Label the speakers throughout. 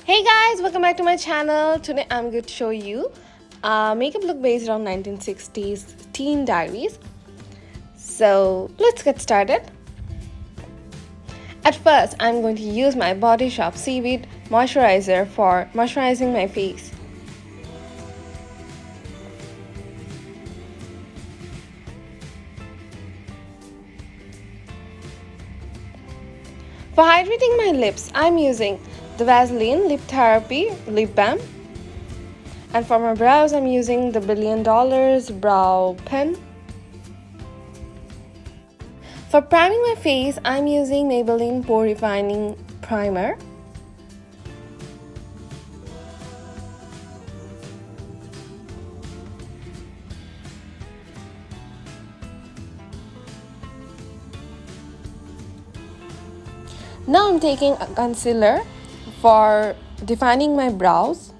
Speaker 1: Hey guys, welcome back to my channel. Today I'm going to show you a makeup look based on 1960s teen diaries. So let's get started. At first, I'm going to use my Body Shop Seaweed Moisturiser for moisturizing my face. For hydrating my lips, I'm using the Vaseline Lip Therapy Lip Balm. And for my brows, I'm using the $1 Billion Brow Pen. For priming my face, I'm using Maybelline Pore Refining Primer. Now I'm taking a concealer for defining my brows.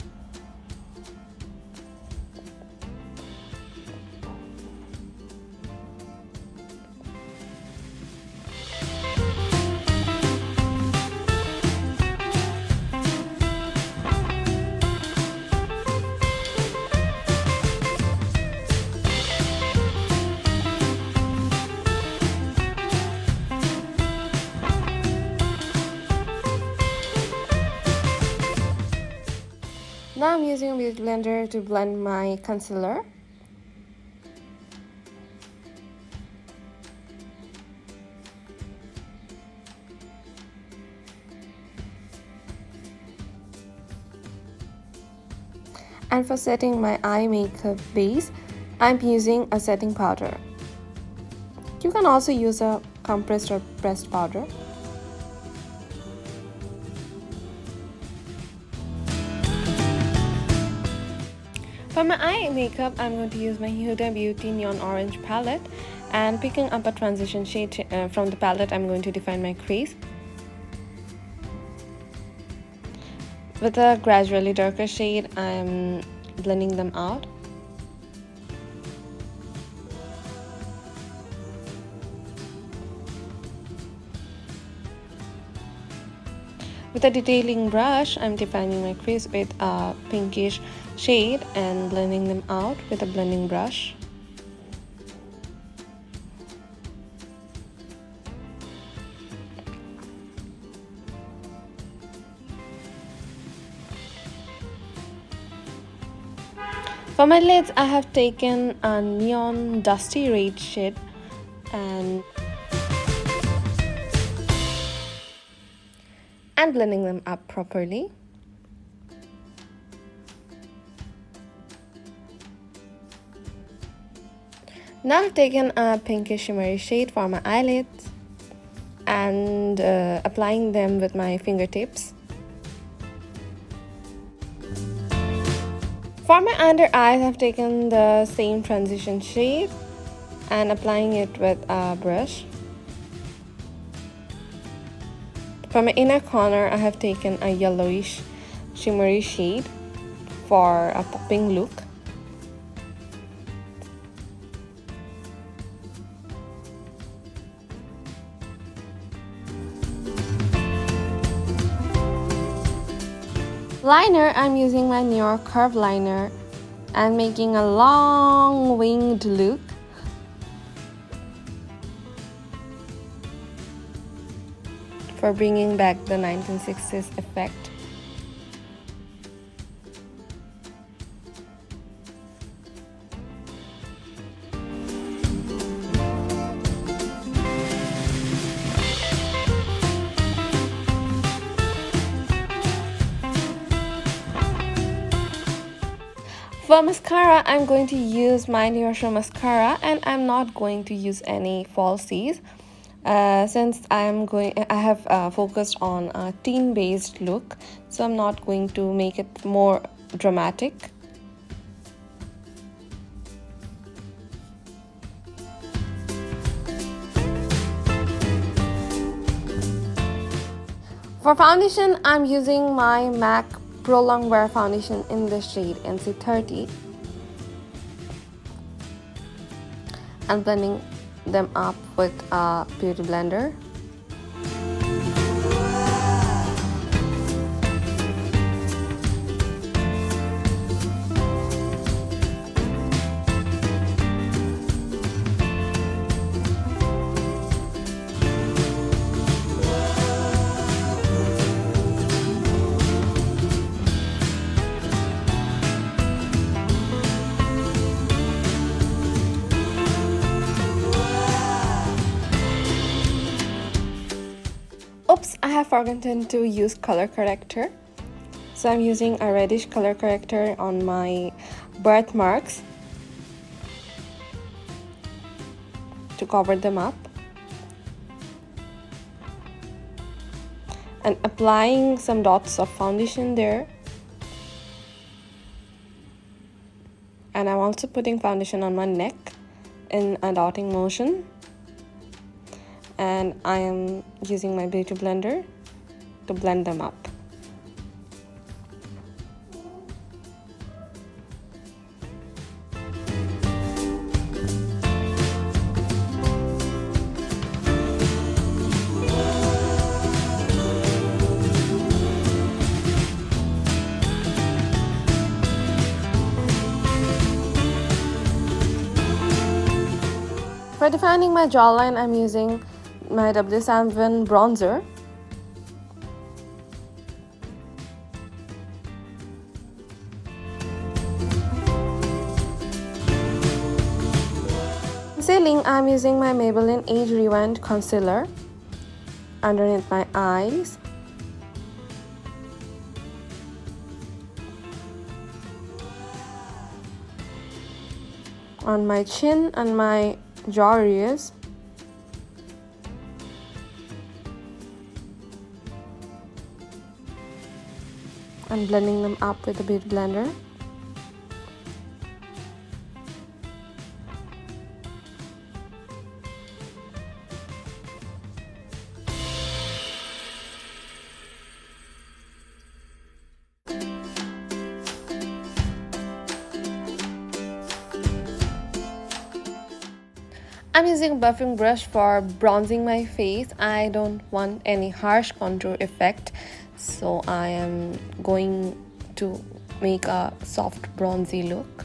Speaker 1: Now I'm using a beauty blender to blend my concealer. And for setting my eye makeup base, I'm using a setting powder. You can also use a compressed or pressed powder. For my eye makeup, I'm going to use my Huda Beauty Neon Orange palette, and picking up a transition shade from the palette, I'm going to define my crease. With a gradually darker shade, I'm blending them out. With a detailing brush, I'm defining my crease with a pinkish shade and blending them out with a blending brush. For my lids, I have taken a neon dusty red shade and blending them up properly. Now I've taken a pinkish shimmery shade for my eyelids and applying them with my fingertips. For my under eyes, I've taken the same transition shade and applying it with a brush. For my inner corner, I have taken a yellowish shimmery shade for a popping look. Liner, I'm using my New York curve liner and making a long winged look. For bringing back the 1960s effect. For mascara, I'm going to use my Moisturiser mascara, and I'm not going to use any falsies. Since I have focused on a teen-based look, so I'm not going to make it more dramatic. For foundation, I'm using my MAC Pro Longwear foundation in the shade NC30 and blending them up with a beauty blender. forgotten to use color corrector. So I'm using a reddish color corrector on my birthmarks to cover them up. And applying some dots of foundation there. And I'm also putting foundation on my neck in a dotting motion. And I am using my beauty blender to blend them up. For defining my jawline, I'm using my W7 bronzer. Concealing, I'm using my Maybelline Age Rewind Concealer underneath my eyes. On my chin and my jaw areas. And blending them up with a beauty blender. I'm using a buffing brush for bronzing my face. I don't want any harsh contour effect, so I am going to make a soft bronzy look.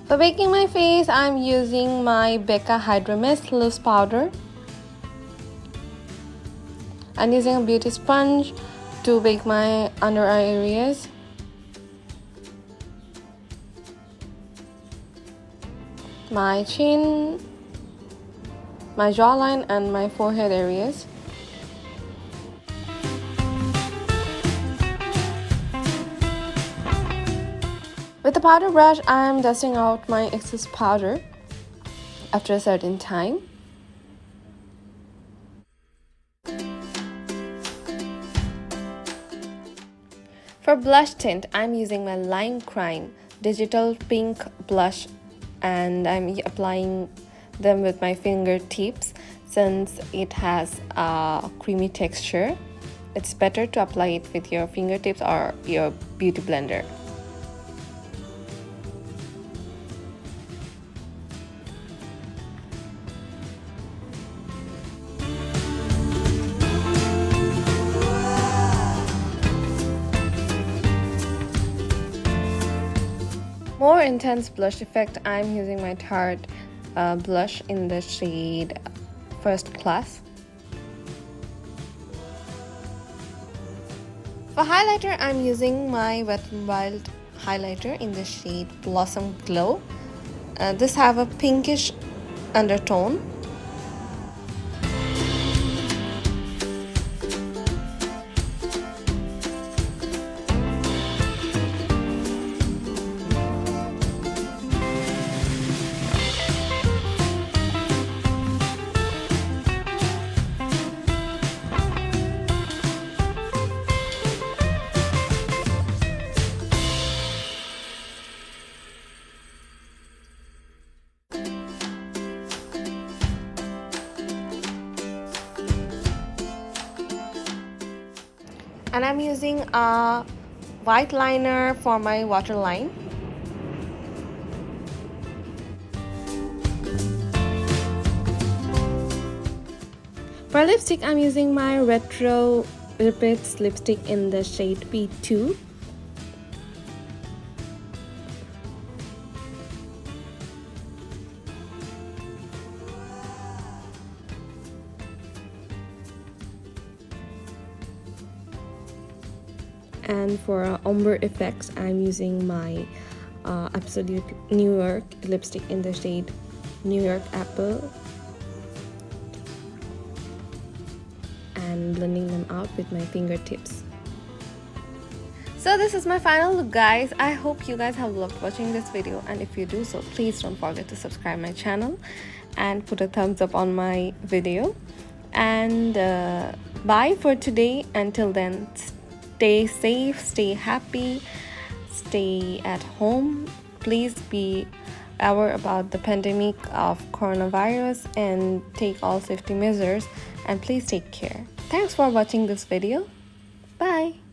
Speaker 1: For baking my face, I'm using my Becca Hydro Mist loose powder. I'm using a beauty sponge to bake my under eye areas. My chin, my jawline and my forehead areas. With the powder brush, I am dusting out my excess powder after a certain time. For blush tint, I'm using my Lime Crime Digital Pink Blush, and I'm applying them with my fingertips since it has a creamy texture. It's better to apply it with your fingertips or your beauty blender. More intense blush effect, I'm using my Tarte blush in the shade First Class. For highlighter, I'm using my Wet n Wild highlighter in the shade Blossom Glow. This have a pinkish undertone. And I'm using a white liner for my waterline. For lipstick, I'm using my Retro Repeats lipstick in the shade P2. And for ombre effects, I'm using my Absolute New York lipstick in the shade New York Apple, and blending them out with my fingertips. So this is my final look, guys. I hope you guys have loved watching this video, and if you do so, please don't forget to subscribe my channel and put a thumbs up on my video. And bye for today. Until then, stay safe, stay happy, stay at home. Please be aware about the pandemic of coronavirus and take all safety measures, and please take care. Thanks for watching this video. Bye.